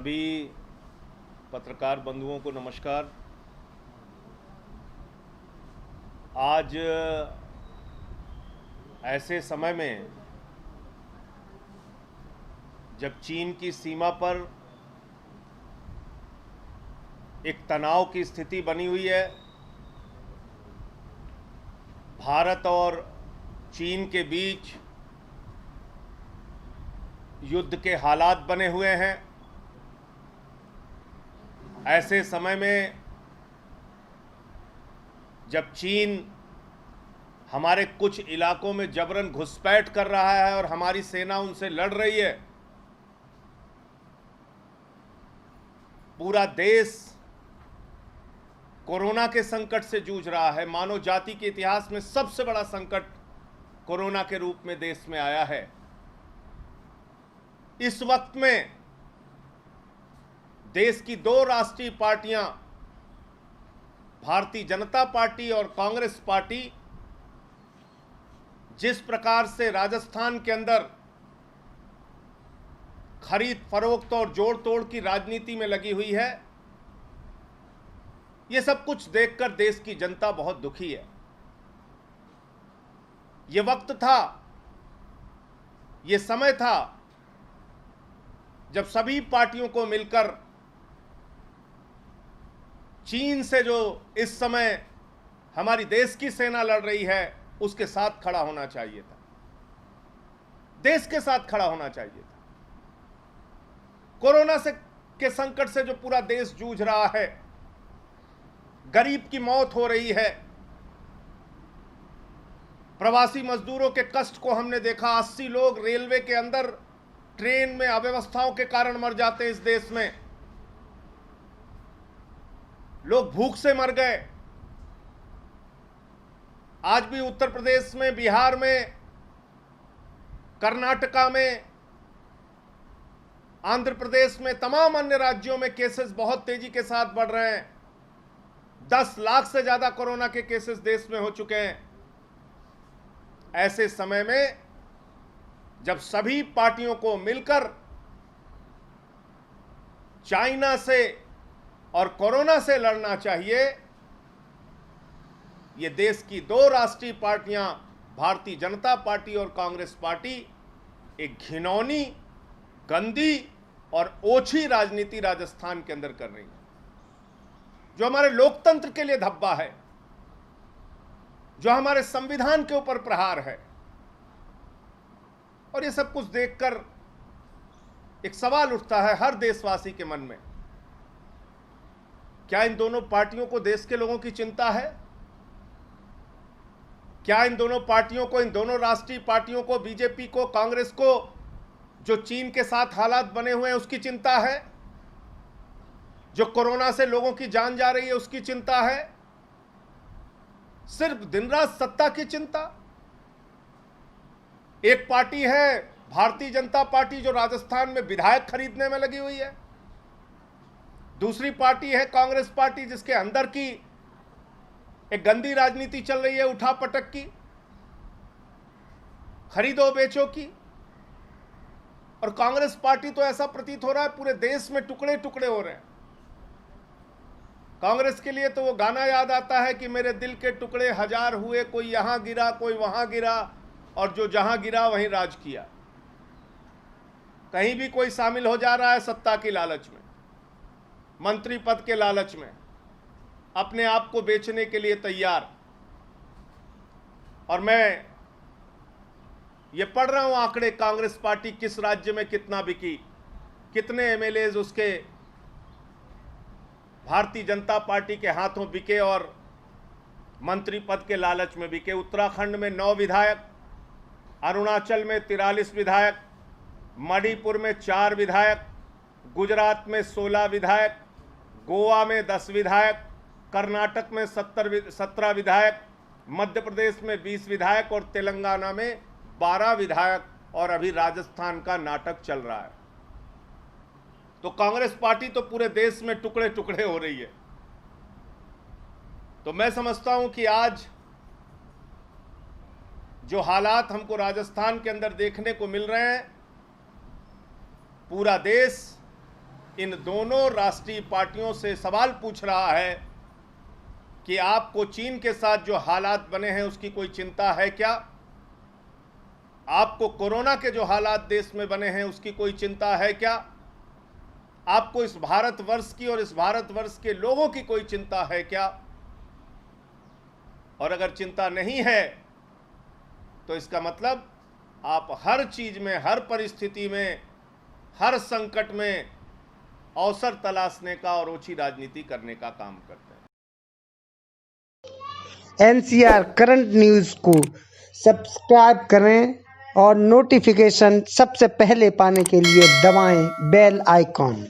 सभी पत्रकार बंधुओं को नमस्कार। आज ऐसे समय में जब चीन की सीमा पर एक तनाव की स्थिति बनी हुई है, भारत और चीन के बीच युद्ध के हालात बने हुए हैं, ऐसे समय में जब चीन हमारे कुछ इलाकों में जबरन घुसपैठ कर रहा है और हमारी सेना उनसे लड़ रही है, पूरा देश कोरोना के संकट से जूझ रहा है। मानव जाति के इतिहास में सबसे बड़ा संकट कोरोना के रूप में देश में आया है। इस वक्त में देश की दो राष्ट्रीय पार्टियां, भारतीय जनता पार्टी और कांग्रेस पार्टी, जिस प्रकार से राजस्थान के अंदर खरीद फरोख्त और जोड़ तोड़ की राजनीति में लगी हुई है, यह सब कुछ देखकर देश की जनता बहुत दुखी है। यह वक्त था, यह समय था जब सभी पार्टियों को मिलकर चीन से जो इस समय हमारी देश की सेना लड़ रही है उसके साथ खड़ा होना चाहिए था, देश के साथ खड़ा होना चाहिए था। कोरोना से के संकट से जो पूरा देश जूझ रहा है, गरीब की मौत हो रही है, प्रवासी मजदूरों के कष्ट को हमने देखा। 80 लोग रेलवे के अंदर ट्रेन में अव्यवस्थाओं के कारण मर जाते हैं। इस देश में लोग भूख से मर गए। आज भी उत्तर प्रदेश में, बिहार में, कर्नाटका में, आंध्र प्रदेश में, तमाम अन्य राज्यों में केसेस बहुत तेजी के साथ बढ़ रहे हैं। 10 लाख से ज्यादा कोरोना के केसेस देश में हो चुके हैं। ऐसे समय में जब सभी पार्टियों को मिलकर चाइना से और कोरोना से लड़ना चाहिए, ये देश की दो राष्ट्रीय पार्टियां, भारतीय जनता पार्टी और कांग्रेस पार्टी, एक घिनौनी, गंदी और ओछी राजनीति राजस्थान के अंदर कर रही है, जो हमारे लोकतंत्र के लिए धब्बा है, जो हमारे संविधान के ऊपर प्रहार है। और ये सब कुछ देखकर एक सवाल उठता है हर देशवासी के मन में, क्या इन दोनों पार्टियों को देश के लोगों की चिंता है? क्या इन दोनों पार्टियों को, इन दोनों राष्ट्रीय पार्टियों को, बीजेपी को, कांग्रेस को, जो चीन के साथ हालात बने हुए हैं उसकी चिंता है? जो कोरोना से लोगों की जान जा रही है उसकी चिंता है? सिर्फ दिन रात सत्ता की चिंता? एक पार्टी है भारतीय जनता पार्टी जो राजस्थान में विधायक खरीदने में लगी हुई है, दूसरी पार्टी है कांग्रेस पार्टी जिसके अंदर की एक गंदी राजनीति चल रही है, उठापटक की, खरीदो बेचो की। और कांग्रेस पार्टी तो ऐसा प्रतीत हो रहा है पूरे देश में टुकड़े टुकड़े हो रहे हैं। कांग्रेस के लिए तो वो गाना याद आता है कि मेरे दिल के टुकड़े हजार हुए, कोई यहां गिरा कोई वहां गिरा, और जो जहां गिरा वहीं राज किया। कहीं भी कोई शामिल हो जा रहा है सत्ता की लालच में, मंत्री पद के लालच में, अपने आप को बेचने के लिए तैयार। और मैं ये पढ़ रहा हूं आंकड़े, कांग्रेस पार्टी किस राज्य में कितना बिकी, कितने एमएलए उसके भारतीय जनता पार्टी के हाथों बिके और मंत्री पद के लालच में बिके। उत्तराखंड में 9 विधायक, अरुणाचल में 43 विधायक, मणिपुर में 4 विधायक, गुजरात में 16 विधायक, गोवा में 10 विधायक, कर्नाटक में 17 विधायक, मध्य प्रदेश में 20 विधायक और तेलंगाना में 12 विधायक, और अभी राजस्थान का नाटक चल रहा है। तो कांग्रेस पार्टी तो पूरे देश में टुकड़े टुकड़े हो रही है। तो मैं समझता हूं कि आज जो हालात हमको राजस्थान के अंदर देखने को मिल रहे हैं, पूरा देश इन दोनों राष्ट्रीय पार्टियों से सवाल पूछ रहा है कि आपको चीन के साथ जो हालात बने हैं उसकी कोई चिंता है क्या? आपको कोरोना के जो हालात देश में बने हैं उसकी कोई चिंता है क्या? आपको इस भारतवर्ष की और इस भारतवर्ष के लोगों की कोई चिंता है क्या? और अगर चिंता नहीं है तो इसका मतलब आप हर चीज में, हर परिस्थिति में, हर संकट में अवसर तलाशने का और ओछी राजनीति करने का काम करते हैं। NCR करंट न्यूज़ को सब्सक्राइब करें और नोटिफिकेशन सबसे पहले पाने के लिए दबाएं बेल आइकॉन।